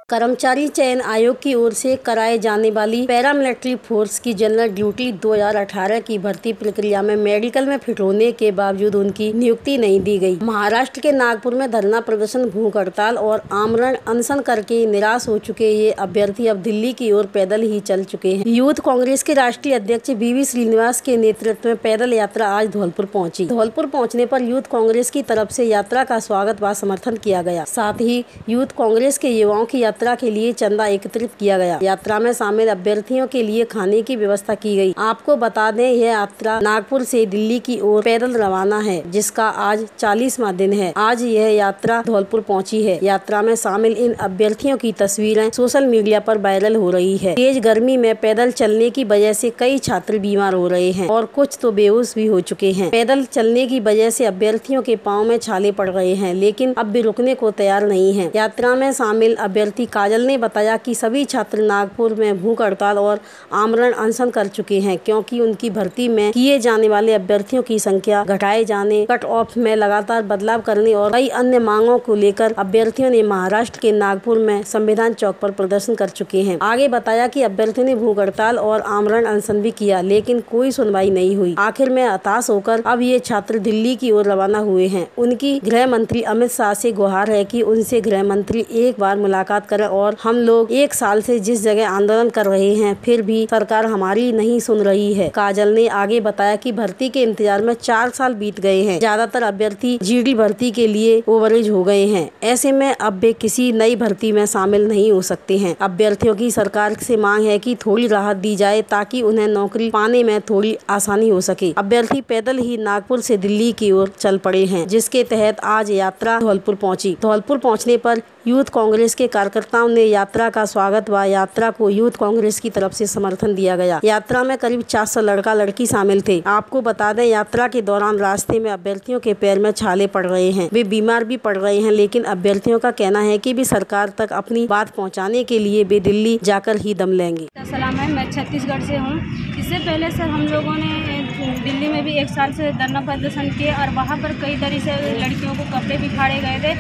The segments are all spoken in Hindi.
कर्मचारी चयन आयोग की ओर से कराए जाने वाली पैरामिलिट्री फोर्स की जनरल ड्यूटी 2018 की भर्ती प्रक्रिया में मेडिकल में फिट होने के बावजूद उनकी नियुक्ति नहीं दी गई। महाराष्ट्र के नागपुर में धरना प्रदर्शन, भूख हड़ताल और आमरण अनशन करके निराश हो चुके ये अभ्यर्थी अब दिल्ली की ओर पैदल ही चल चुके हैं। यूथ कांग्रेस के राष्ट्रीय अध्यक्ष वी श्रीनिवास के नेतृत्व में पैदल यात्रा आज धौलपुर पहुंची। धौलपुर पहुंचने पर यूथ कांग्रेस की तरफ से यात्रा का स्वागत व समर्थन किया गया। साथ ही यूथ कांग्रेस के युवाओं की यात्रा के लिए चंदा एकत्रित किया गया। यात्रा में शामिल अभ्यर्थियों के लिए खाने की व्यवस्था की गई। आपको बता दें, यह यात्रा नागपुर से दिल्ली की ओर पैदल रवाना है, जिसका आज 40वां दिन है। आज यह यात्रा धौलपुर पहुंची है। यात्रा में शामिल इन अभ्यर्थियों की तस्वीरें सोशल मीडिया पर वायरल हो रही है। तेज गर्मी में पैदल चलने की वजह से कई छात्र बीमार हो रहे हैं और कुछ तो बेहोश भी हो चुके हैं। पैदल चलने की वजह से अभ्यर्थियों के पाँव में छाले पड़ रहे हैं, लेकिन अब भी रुकने को तैयार नहीं है। यात्रा में शामिल अभ्यर्थी काजल ने बताया कि सभी छात्र नागपुर में भूख हड़ताल और आमरण अनशन कर चुके हैं, क्योंकि उनकी भर्ती में किए जाने वाले अभ्यर्थियों की संख्या घटाए जाने, कट ऑफ में लगातार बदलाव करने और कई अन्य मांगों को लेकर अभ्यर्थियों ने महाराष्ट्र के नागपुर में संविधान चौक पर प्रदर्शन कर चुके हैं। आगे बताया कि अभ्यर्थियों ने भूख हड़ताल और आमरण अनशन भी किया, लेकिन कोई सुनवाई नहीं हुई। आखिर में हताश होकर अब ये छात्र दिल्ली की ओर रवाना हुए हैं। उनकी गृह मंत्री अमित शाह से गुहार है कि उनसे गृह मंत्री एक बार मुलाकात करें और हम लोग 1 साल से जिस जगह आंदोलन कर रहे हैं, फिर भी सरकार हमारी नहीं सुन रही है। काजल ने आगे बताया कि भर्ती के इंतजार में 4 साल बीत गए हैं। ज्यादातर अभ्यर्थी जीडी भर्ती के लिए ओवरेज हो गए हैं। ऐसे में अब वे किसी नई भर्ती में शामिल नहीं हो सकते हैं। अभ्यर्थियों की सरकार से मांग है कि थोड़ी राहत दी जाए, ताकि उन्हें नौकरी पाने में थोड़ी आसानी हो सके। अभ्यर्थी पैदल ही नागपुर से दिल्ली की ओर चल पड़े हैं, जिसके तहत आज यात्रा धौलपुर पहुंची। धौलपुर पहुंचने पर यूथ कांग्रेस के कार्यकर्ताओं ने यात्रा का स्वागत व यात्रा को यूथ कांग्रेस की तरफ से समर्थन दिया गया। यात्रा में करीब 400 लड़का लड़की शामिल थे। आपको बता दें, यात्रा के दौरान रास्ते में अभ्यर्थियों के पैर में छाले पड़ रहे हैं, वे बीमार भी पड़ रहे हैं, लेकिन अभ्यर्थियों का कहना है कि भी सरकार तक अपनी बात पहुँचाने के लिए वे दिल्ली जाकर ही दम लेंगे। सलाम है, मैं छत्तीसगढ़ से हूँ। इससे पहले सर हम लोगों ने दिल्ली में भी 1 साल से धरना प्रदर्शन किए और वहाँ पर कई तरह से लड़कियों को कपड़े भी फाड़े गए थे।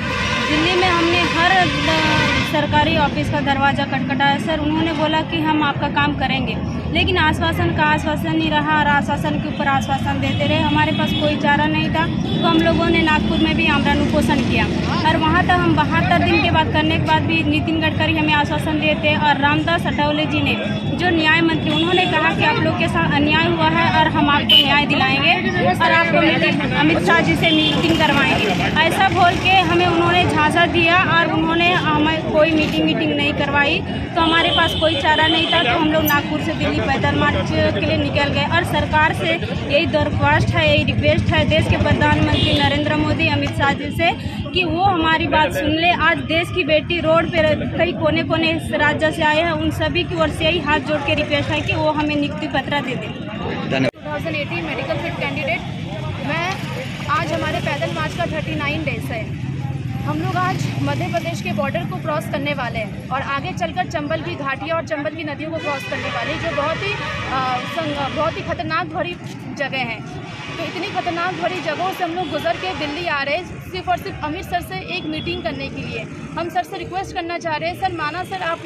दिल्ली में हमने हर सरकारी ऑफिस का दरवाज़ा खटखटाया सर। उन्होंने बोला कि हम आपका काम करेंगे, लेकिन आश्वासन का आश्वासन नहीं रहा और आश्वासन के ऊपर आश्वासन देते रहे। हमारे पास कोई चारा नहीं था, तो हम लोगों ने नागपुर में भी आमरण उपोषण किया और वहाँ तक हम 72 दिन के बाद करने के बाद भी नितिन गडकरी हमें आश्वासन देते और रामदास अठावले जी ने, जो न्याय मंत्री, उन्होंने कहा कि आप लोग के साथ अन्याय हुआ है और हम आपको न्याय दिलाएंगे और आपको अमित शाह जी से मीटिंग करवाएंगे। ऐसा बोल के हमें उन्होंने झांसा दिया और उन्होंने हमें कोई मीटिंग नहीं करवाई। तो हमारे पास कोई चारा नहीं था, तो हम लोग नागपुर से दिल्ली पैदल मार्च के लिए निकल गए और सरकार से यही दरख्वास्त है, यही रिक्वेस्ट है देश के प्रधानमंत्री नरेंद्र मोदी, अमित शाह जी से, कि वो हमारी बात सुन ले। आज देश की बेटी रोड पे कई कोने कोने राज्य से आए हैं, उन सभी की ओर से यही हाथ जोड़ के रिक्वेस्ट है कि वो हमें नियुक्ति पत्र दे दें। 2018 मेडिकल फिट कैंडिडेट मैं। आज हमारे पैदल मार्च का 39 डेज है। हम लोग आज मध्य प्रदेश के बॉर्डर को क्रॉस करने वाले हैं और आगे चलकर चंबल की घाटियाँ और चंबल की नदियों को क्रॉस करने वाले, जो बहुत ही खतरनाक भरी जगह है। तो इतनी खतरनाक भरी जगहों से हम लोग गुजर के दिल्ली आ रहे हैं, सिर्फ और सिर्फ अमित सर से एक मीटिंग करने के लिए। हम सर से रिक्वेस्ट करना चाह रहे हैं, सर माना सर आप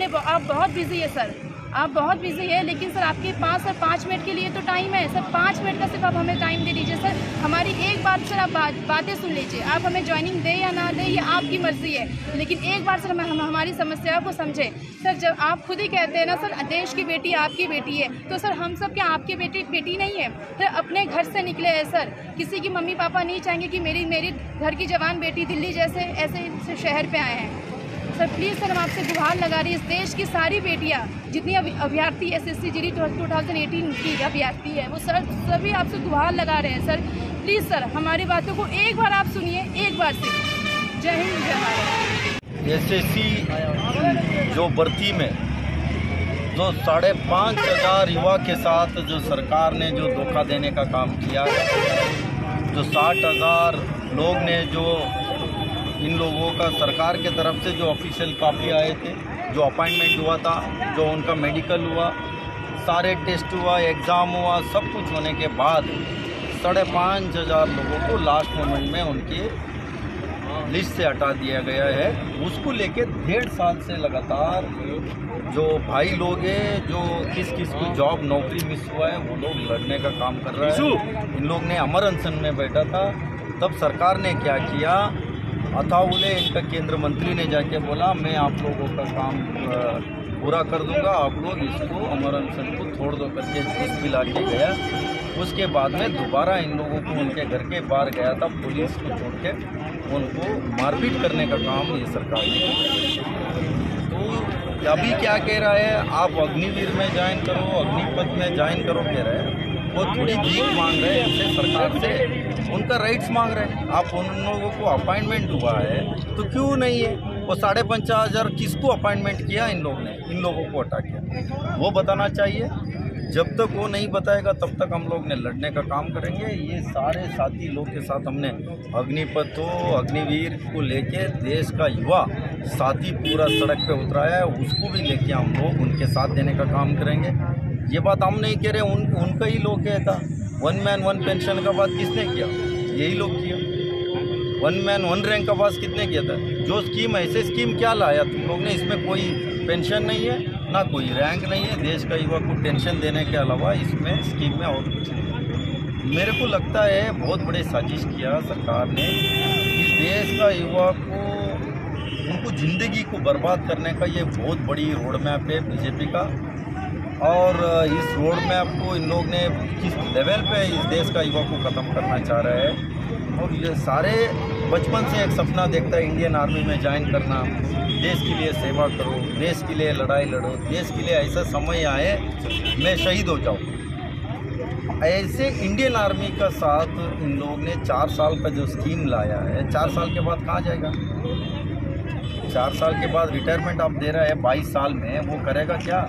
बहुत बिजी है सर, आप बहुत बिजी है, लेकिन सर आपके पास सर 5 मिनट के लिए तो टाइम है सर। 5 मिनट का सिर्फ आप हमें टाइम दे दीजिए सर। हमारी एक बार सर आप बातें सुन लीजिए। आप हमें ज्वाइनिंग दे या ना दे, ये आपकी मर्जी है, लेकिन एक बार सर हम हमारी समस्या को समझें सर। जब आप खुद ही कहते हैं ना सर, देश की बेटी आपकी बेटी है, तो सर हम सब क्या आपकी बेटी नहीं है? सर अपने घर से निकले हैं सर, किसी की मम्मी पापा नहीं चाहेंगे कि मेरी घर की जवान बेटी दिल्ली जैसे ऐसे शहर पर आए हैं। सर प्लीज़ सर, हम आपसे गुहार लगा रही है, इस देश की सारी बेटियां जितनी अभ्यर्थी SSC GD 2018 की अभ्यर्थी है, वो सर सभी आपसे गुहार लगा रहे हैं सर। प्लीज़ सर हमारी बातों को एक बार आप सुनिए, एक बार से। जय हिंद, जय भारत। SSC जो भर्ती में जो 5,500 युवा के साथ जो सरकार ने जो धोखा देने का काम किया है, जो 60,000 लोग ने जो इन लोगों का सरकार के तरफ से जो ऑफिशियल कॉपी आए थे, जो अपॉइंटमेंट हुआ था, जो उनका मेडिकल हुआ, सारे टेस्ट हुआ, एग्ज़ाम हुआ, सब कुछ होने के बाद 5,500 लोगों को लास्ट मोमेंट में उनकी लिस्ट से हटा दिया गया है। उसको लेके 1.5 साल से लगातार जो भाई लोग हैं, जो किस किस को जॉब नौकरी मिस हुआ है, वो लोग लड़ने का काम कर रहा है। इन लोग ने अमर अनशन में बैठा था, तब सरकार ने क्या किया, अथाउले इनका केंद्र मंत्री ने जाके बोला मैं आप लोगों का काम पूरा कर दूंगा, आप लोग इसको अमर अनशन को छोड़ दो करके जूस पिला के गया। उसके बाद में दोबारा इन लोगों को उनके घर के बाहर गया था, पुलिस को छोड़ के उनको मारपीट करने का काम ये सरकार ने किया। तो अभी क्या कह रहा है, आप अग्निवीर में ज्वाइन करो, अग्निपथ में ज्वाइन करो कह रहे हैं। वो थोड़ी भीख मांग रहे हैं इनसे, सरकार से उनका राइट्स मांग रहे हैं। आप उन लोगों को अपॉइंटमेंट हुआ है तो क्यों नहीं है? वो 55,500 किसको अपॉइंटमेंट किया इन लोगों ने? इन लोगों को हटा किया, वो बताना चाहिए। जब तक वो नहीं बताएगा तब तक हम लोग ने लड़ने का काम करेंगे। ये सारे साथी लोग के साथ हमने अग्निपथ हो, अग्निवीर को लेके देश का युवा साथी पूरा सड़क पे उतराया है, उसको भी लेके हम लोग उनके साथ देने का काम करेंगे। ये बात हम नहीं कह रहे, उनका ही लोग कहता। 1 मैन 1 पेंशन का बात किसने किया? यही लोग किया। 1 मैन 1 रैंक का बात कितने किया था? जो स्कीम ऐसे स्कीम क्या लाया तुम लोग ने? इसमें कोई पेंशन नहीं है, ना कोई रैंक नहीं है। देश का युवा को टेंशन देने के अलावा इसमें स्कीम में और कुछ नहीं। मेरे को लगता है बहुत बड़े साजिश किया सरकार ने। इस देश का युवा को, उनको ज़िंदगी को बर्बाद करने का ये बहुत बड़ी रोड मैप है बीजेपी का। और इस रोड मैप को इन लोग ने किस लेवल पे इस देश का युवा को ख़त्म करना चाह रहे हैं। और ये सारे बचपन से एक सपना देखता है इंडियन आर्मी में ज्वाइन करना, देश के लिए सेवा करो, देश के लिए लड़ाई लड़ो, देश के लिए ऐसा समय आए मैं शहीद हो जाऊँ। ऐसे इंडियन आर्मी का साथ इन लोग ने 4 साल का जो स्कीम लाया है, 4 साल के बाद कहाँ जाएगा? 4 साल के बाद रिटायरमेंट आप दे रहा है 22 साल में, वो करेगा क्या?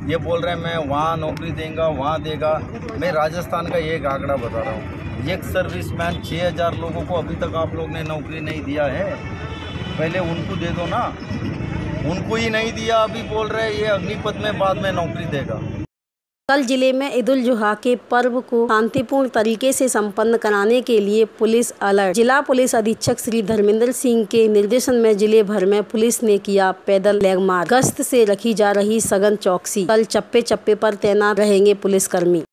ये बोल रहे हैं मैं वहाँ नौकरी देगा, वहाँ देगा। मैं राजस्थान का एक आंकड़ा बता रहा हूँ, एक सर्विसमैन 6000 लोगों को अभी तक आप लोग ने नौकरी नहीं दिया है। पहले उनको दे दो ना, उनको ही नहीं दिया, अभी बोल रहे हैं ये अग्निपथ में बाद में नौकरी देगा। कल जिले में ईद उल जुहा के पर्व को शांतिपूर्ण तरीके से संपन्न कराने के लिए पुलिस अलर्ट। जिला पुलिस अधीक्षक श्री धर्मेंद्र सिंह के निर्देशन में जिले भर में पुलिस ने किया पैदल फ्लैग मार्च। गश्त से रखी जा रही सघन चौकसी। कल चप्पे चप्पे पर तैनात रहेंगे पुलिसकर्मी।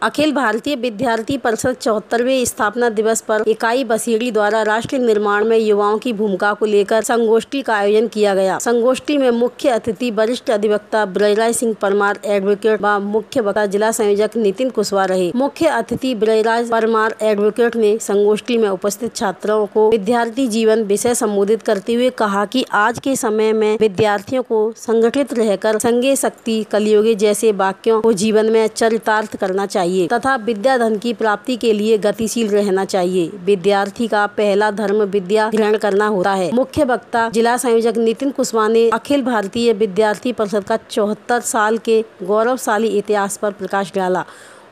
अखिल भारतीय विद्यार्थी परिषद 74वें स्थापना दिवस पर इकाई बसीड़ी द्वारा राष्ट्र निर्माण में युवाओं की भूमिका को लेकर संगोष्ठी का आयोजन किया गया। संगोष्ठी में मुख्य अतिथि वरिष्ठ अधिवक्ता ब्रजराज सिंह परमार एडवोकेट व मुख्य वक्ता जिला संयोजक नितिन कुशवाहा रहे। मुख्य अतिथि ब्रजराज परमार एडवोकेट ने संगोष्ठी में उपस्थित छात्रों को विद्यार्थी जीवन विषय संबोधित करते हुए कहा कि आज के समय में विद्यार्थियों को संगठित रहकर संगे शक्ति कलयुगी जैसे वाक्यों को जीवन में चरितार्थ करना चाहिए तथा विद्या धन की प्राप्ति के लिए गतिशील रहना चाहिए। विद्यार्थी का पहला धर्म विद्या ग्रहण करना होता है। मुख्य वक्ता जिला संयोजक नितिन कुशवाहा ने अखिल भारतीय विद्यार्थी परिषद का 74 साल के गौरवशाली इतिहास पर प्रकाश डाला।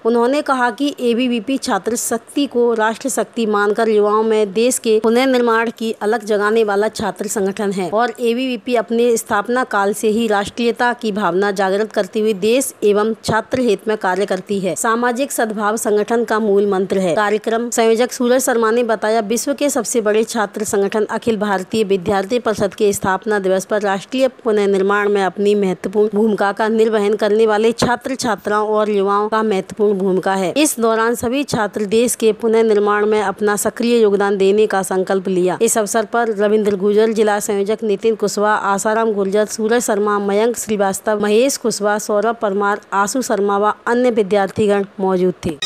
उन्होंने कहा कि एबीवीपी छात्र शक्ति को राष्ट्र शक्ति मानकर युवाओं में देश के पुनर्निर्माण की अलग जगाने वाला छात्र संगठन है और एबीवीपी अपने स्थापना काल से ही राष्ट्रीयता की भावना जागृत करती हुई देश एवं छात्र हित में कार्य करती है। सामाजिक सद्भाव संगठन का मूल मंत्र है। कार्यक्रम संयोजक सूरज शर्मा ने बताया, विश्व के सबसे बड़े छात्र संगठन अखिल भारतीय विद्यार्थी परिषद के स्थापना दिवस पर राष्ट्रीय पुनर्निर्माण में अपनी महत्वपूर्ण भूमिका का निर्वहन करने वाले छात्र छात्राओं और युवाओं का महत्वपूर्ण भूमिका है। इस दौरान सभी छात्र देश के पुनर्निर्माण में अपना सक्रिय योगदान देने का संकल्प लिया। इस अवसर पर रविंद्र गुर्जर, जिला संयोजक नितिन कुशवाहा, आसाराम गुर्जर, सूरज शर्मा, मयंक श्रीवास्तव, महेश कुशवाहा, सौरभ परमार, आशु शर्मा व अन्य विद्यार्थीगण मौजूद थे।